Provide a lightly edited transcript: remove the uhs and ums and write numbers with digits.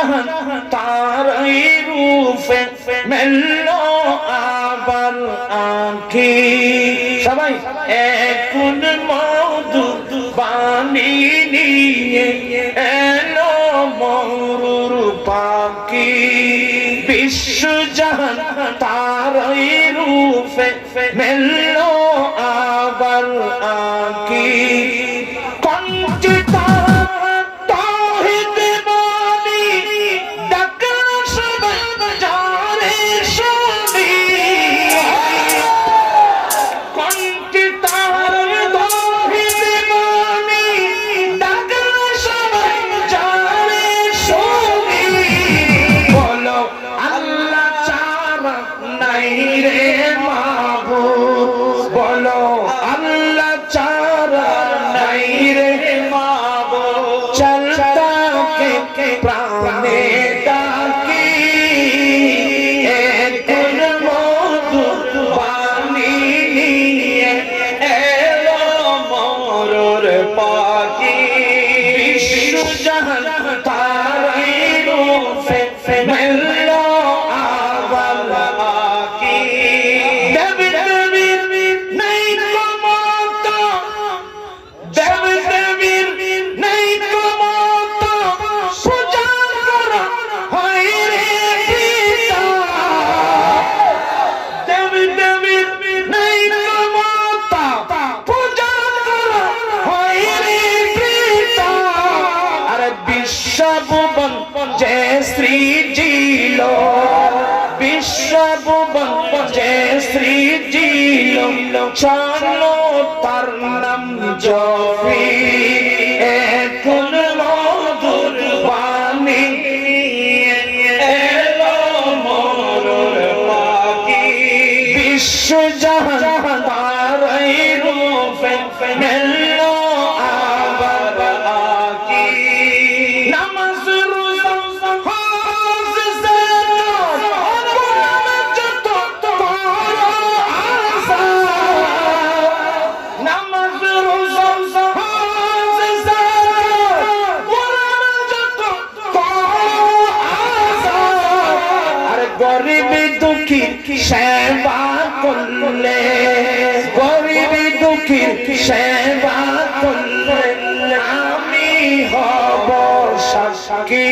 জাহান তারই রূপে মেললো আবার আঁখি সবাই এখন মধু পানি নিয়ে এলো মরুর পাখি বিশ্ব জাহান তারই রূপে মেললো আবার আঁখি বলো আল্লাহ চারা নাই রে মাবুদ চলতা কে প্রাণে ডাকি এখন মধু পানি নিয়ে এলো মরুর পাখি বিশ্ব জাহান তারই রূপে মেললো আবার আঁখি বিশ্বভুবন যে সৃজিল বিশ্বভুবন যে সৃজিল চলো তার নাম জপি এখন মধুর বাণী এলো মরুর পাখি বিশ্ব জাহান তারই রূপে মেললো আবার আঁখি গরিব দুঃখী সেবা করলে গরিব দুঃখী সেবা করলে আমি হব সাক্ষী